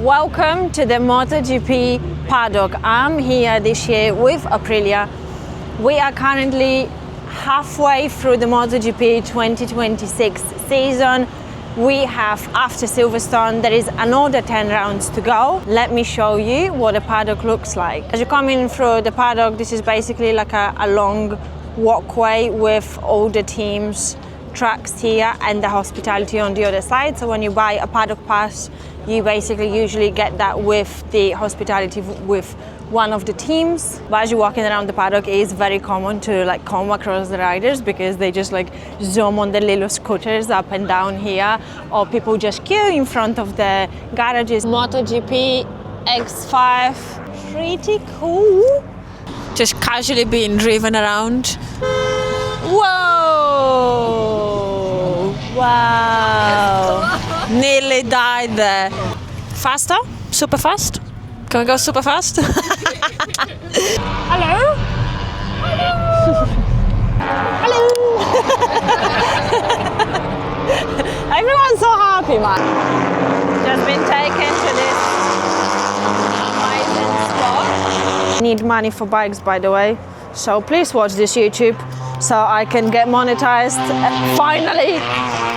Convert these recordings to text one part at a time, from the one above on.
Welcome to the MotoGP paddock. I'm here this year with Aprilia. We are currently halfway through the MotoGP 2026 season. We have, after Silverstone, there is another 10 rounds to go. Let me show you what the paddock looks like. As you come in through the paddock, this is basically like a long walkway with all the teams' tracks here and the hospitality on the other side. So when you buy a paddock pass, you basically usually get that with the hospitality with one of the teams. But as you're walking around the paddock, it is very common to come across the riders because they just zoom on the little scooters up and down here, or people just queue in front of the garages. MotoGP X5, pretty cool. Just casually being driven around. Whoa! Wow! Nearly died there. Faster? Super fast? Can we go super fast? Hello? Hello? Everyone's so happy, man. Just been taken to this amazing spot. Need money for bikes, by the way. So please watch this YouTube so I can get monetized finally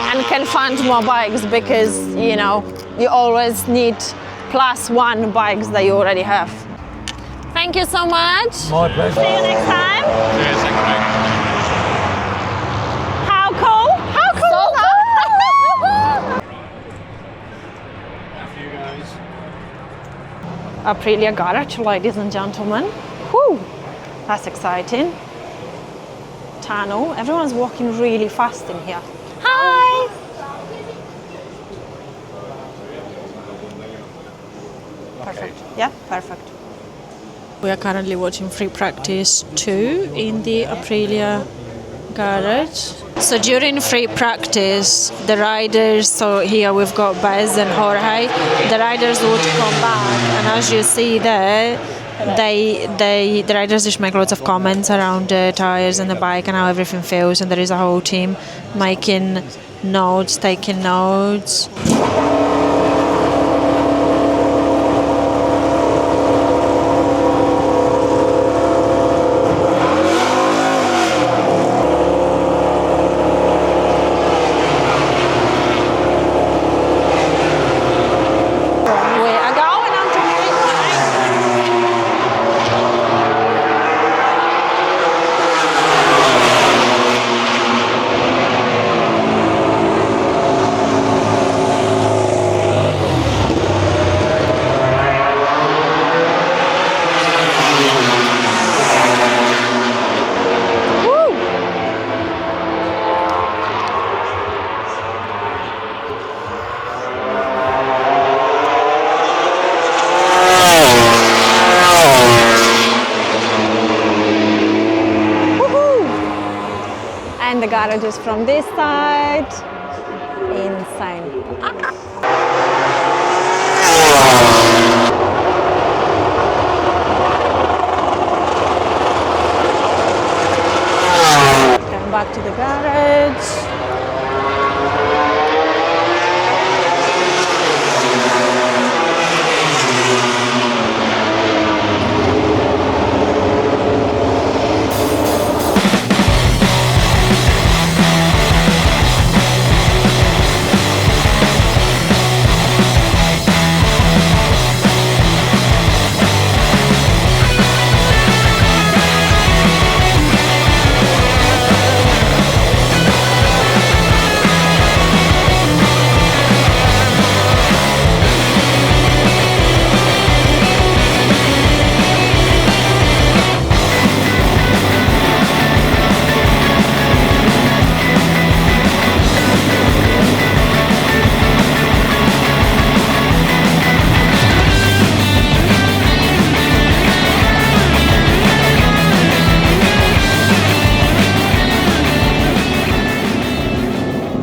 and can fund more bikes, because you always need +1 bikes that you already have. Thank you so much. My pleasure. See you next time. Cheers, thank you. How cool? How cool? Have you guys. Aprilia garage, ladies and gentlemen. Whew, that's exciting. Tunnel. Everyone's walking really fast in here. Hi. Perfect. Yeah, perfect. We are currently watching free practice 2 in the Aprilia garage. So during free practice, the riders, so here we've got Bez and Jorge, the riders would come back, and as you see there, the riders just make lots of comments around the tires and the bike and how everything feels, and there is a whole team making notes, taking notes. And the garage is from this side. Insane. Going back to the garage.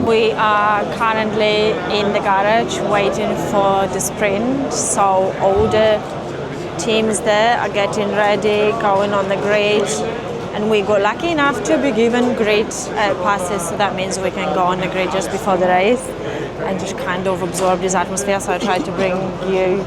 We are currently in the garage waiting for the sprint, so all the teams there are getting ready, going on the grid, and we got lucky enough to be given grid passes, so that means we can go on the grid just before the race. and just kind of absorb this atmosphere. So I try to bring you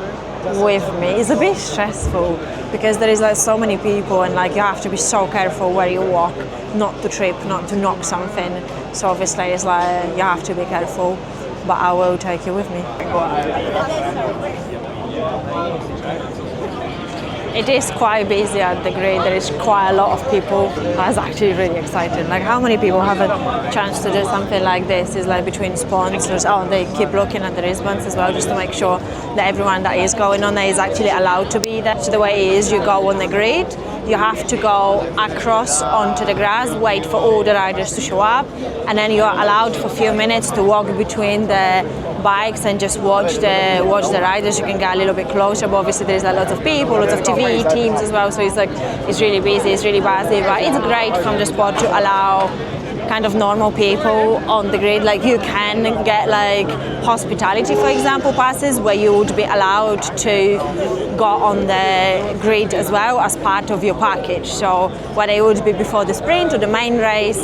with me. It's a bit stressful because there is like so many people, and like you have to be so careful where you walk, not to trip, not to knock something. So obviously it's like you have to be careful, but I will take you with me. It is quite busy at the grid. There is quite a lot of people. That's actually really exciting. Like how many people have a chance to do something like this? Is like between sponsors. Oh, they keep looking at the wristbands as well, just to make sure that everyone that is going on there is actually allowed to be there. So the way it is, you go on the grid, you have to go across onto the grass, wait for all the riders to show up, and then you are allowed for a few minutes to walk between the bikes and just watch the riders. You can get a little bit closer, but obviously there's a lot of people, lots of TV teams as well, so it's really busy, it's really busy, but it's great from the sport to allow kind of normal people on the grid. Like you can get like hospitality, for example, passes where you would be allowed to go on the grid as well as part of your package. So whether it would be before the sprint or the main race,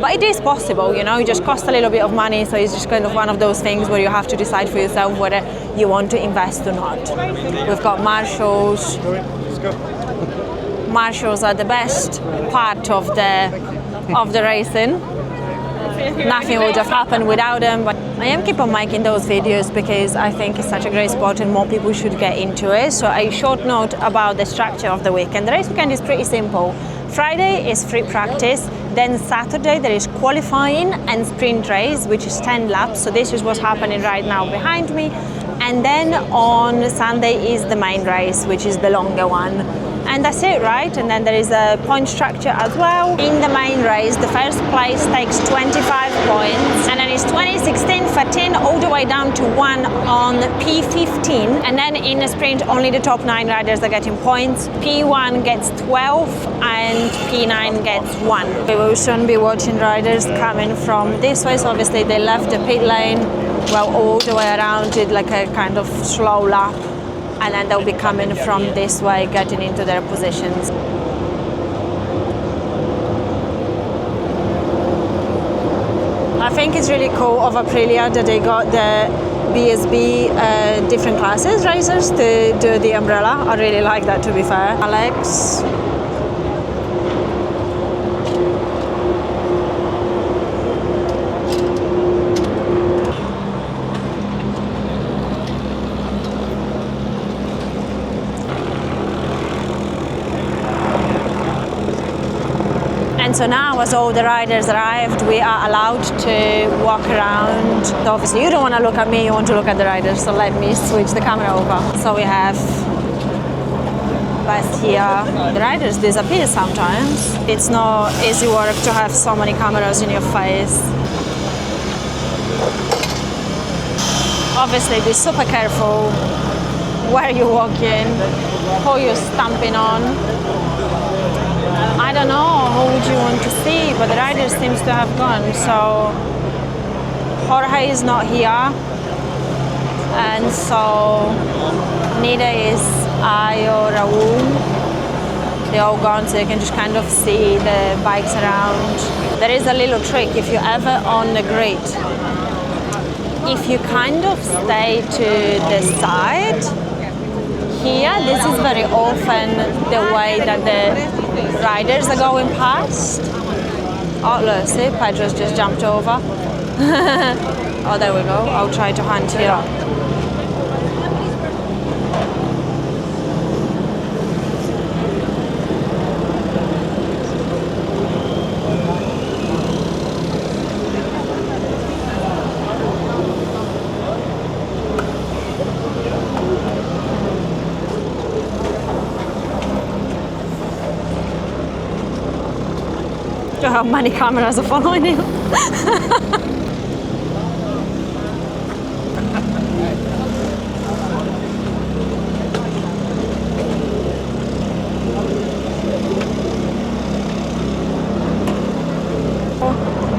but it is possible, you know, it just costs a little bit of money, so it's just kind of one of those things where you have to decide for yourself whether you want to invest or not. We've got marshals. Marshals are the best part of the racing. Nothing would have happened without them, but I am keep on making those videos because I think it's such a great sport and more people should get into it. So a short note about the structure of the weekend. The race weekend is pretty simple. Friday is free practice, then Saturday there is qualifying and sprint race, which is 10 laps, so this is what's happening right now behind me, and then on Sunday is the main race, which is the longer one. And that's it, right? And then there is a point structure as well. In the main race, the first place takes 25 points, and then it's 20, 16, 13, all the way down to 1 on P15. And then in the sprint, only the top 9 riders are getting points. P1 gets 12 and P9 gets 1. We will soon be watching riders coming from this way. So obviously they left the pit lane, well, all the way around, did like a kind of slow lap, and then they'll be coming from this way, getting into their positions. I think it's really cool of Aprilia that they got the BSB different classes racers to do the umbrella. I really like that, to be fair. Alex. And so now, as all the riders arrived, we are allowed to walk around. So obviously you don't want to look at me, you want to look at the riders, so let me switch the camera over. So we have Best here. The riders disappear sometimes. It's not easy work to have so many cameras in your face. Obviously be super careful where you walk in, who you're stamping on. I don't know who would you want to see, but the rider seems to have gone. So Jorge is not here, and so neither is I or Raul. They're all gone, so you can just kind of see the bikes around. There is a little trick if you're ever on the grid. If you kind of stay to the side here, this is very often the way that the riders are going past. Oh look, see, Pedro's just jumped over. Oh, there we go. I'll try to hunt here. How many cameras are following you?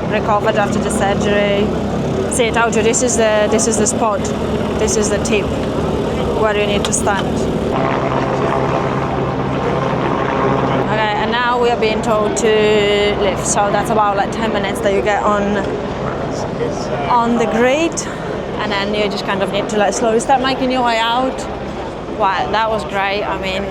Recovered after the surgery. See, I told you, this is the spot. This is the tip where you need to stand. Okay, and now we are being told to lift, so that's about like 10 minutes that you get on the grid. and then you just kind of need to like slowly start making your way out. Wow, that was great. I mean,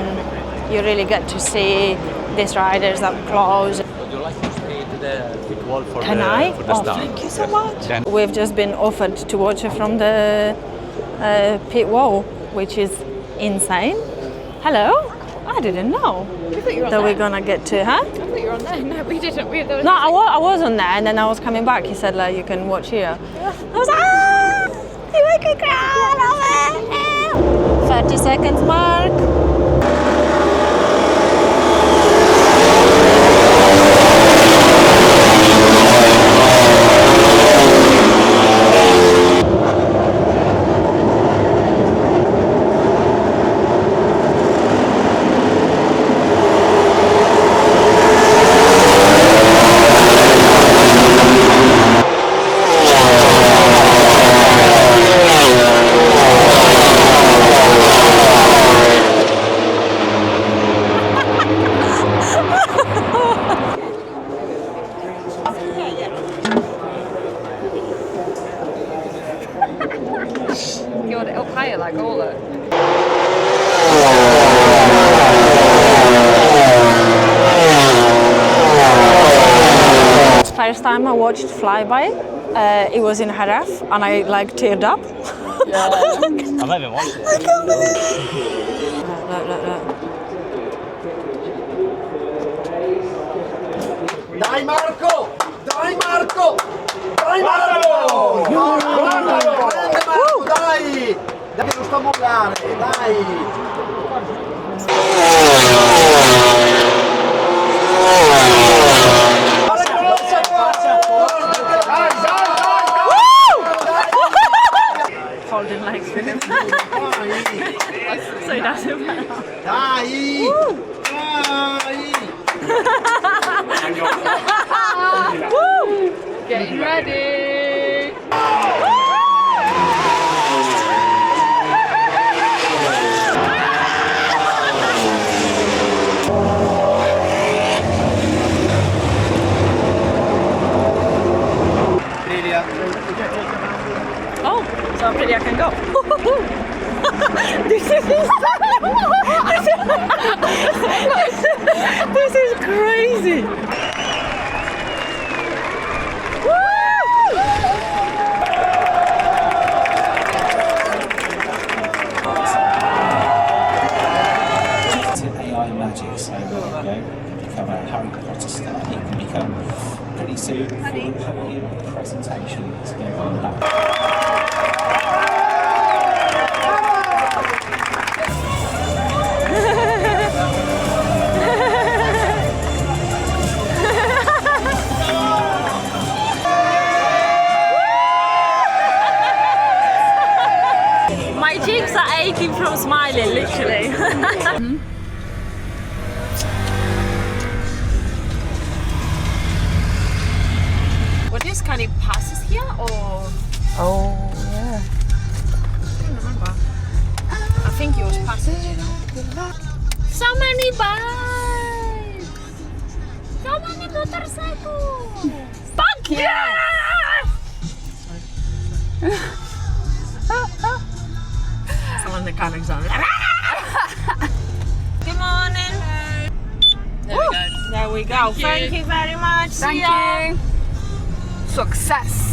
you really get to see these riders up close. Would you like to stay to the pit wall for Can the, I? for the Oh, start? thank you so much. Then- We've just been offered to watch it from the pit wall, which is insane. Hello? I didn't know that we're gonna get to, huh? I thought you were on there. No, we didn't. No, I was on there, and then I was coming back. He said, like, you can watch here. I was like, ah! You make me cry! I love it! 30 seconds mark. You want it up higher, like all that. First time I watched Flyby, it was in Jerez, and I like teared up. I might even watch it. I can't believe it. Look. Dai Marco! Dai Marco! Dai Marco! Guardalo! Grande Marco, dai! Dai che non sto a mollare, dai! Holding legs for him. So he doesn't run out. Dai! Dai! Getting ready. Aprilia. Oh, so Aprilia can go. This is this is crazy. AI magic, so there you go. Become a Harry Potter star. You can become pretty soon for a podium presentation to go on that. My cheeks are aching from smiling, literally. What is, can it passes here or? Oh, yeah. I don't remember. I think it was passage, you know. So many bikes! So many motorcycles! Fuck yeah! Someone in the car next door. Good morning. There we go. There we go. Thank you very much. Thank See ya. you. Success.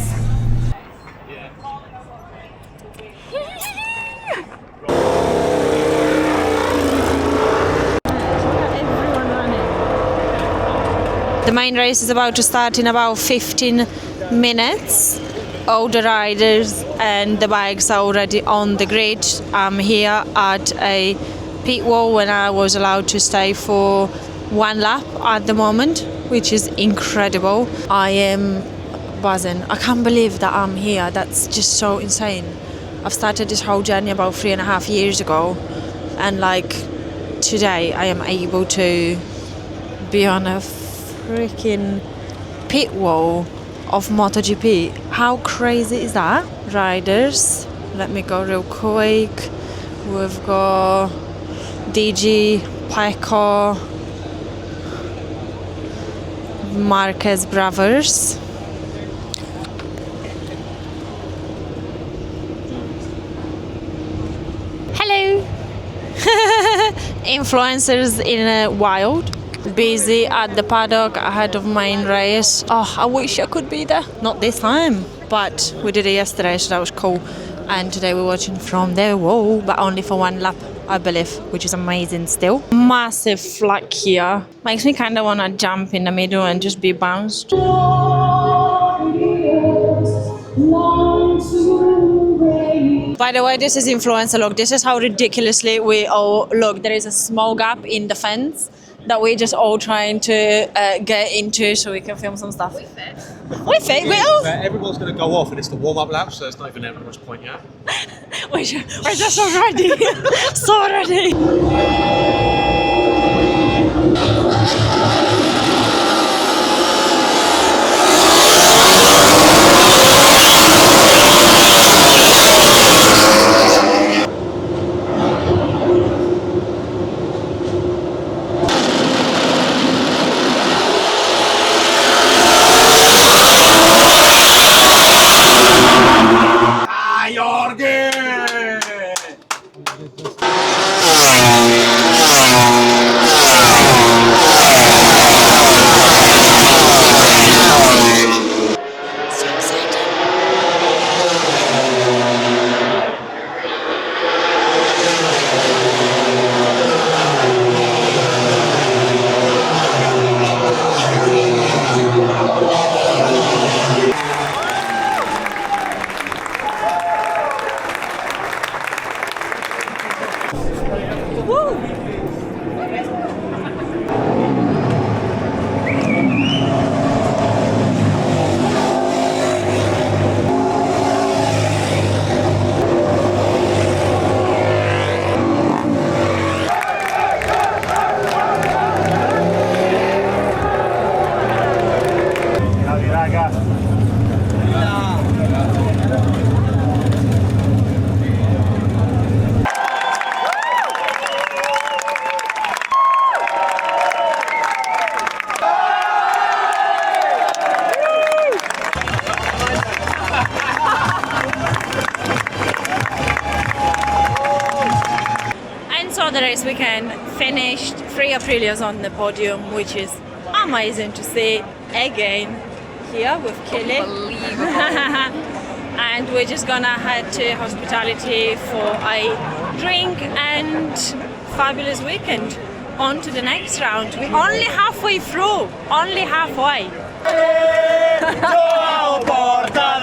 The main race is about to start in about 15 minutes. All the riders and the bikes are already on the grid. I'm here at a pit wall when I was allowed to stay for one lap at the moment, which is incredible. I am buzzing. I can't believe that I'm here. That's just so insane. I've started this whole journey about 3.5 years ago, and like today I am able to be on a freaking pit wall of MotoGP. How crazy is that? Riders, let me go real quick. We've got DG, Pecco, Marquez brothers. influencers in a wild. Busy at the paddock ahead of main race. Oh, I wish I could be there. Not this time, but we did it yesterday, so that was cool. And today we're watching from the wall, but only for one lap, I believe, which is amazing still. Massive flag here. Makes me kind of want to jump in the middle and just be bounced. By the way, this is influencer look. This is how ridiculously we all look. There is a small gap in the fence that we're just all trying to get into so we can film some stuff. We fit. We all. Everyone's going to go off and it's the warm-up lap, so it's not even that much point yet. we're just so ready. So ready. The race weekend finished 3 Aprilias on the podium, which is amazing to see again here with Kelly. And we're just gonna head to hospitality for a drink and fabulous weekend. On to the next round. We're only halfway through, only halfway. Ciao, porta!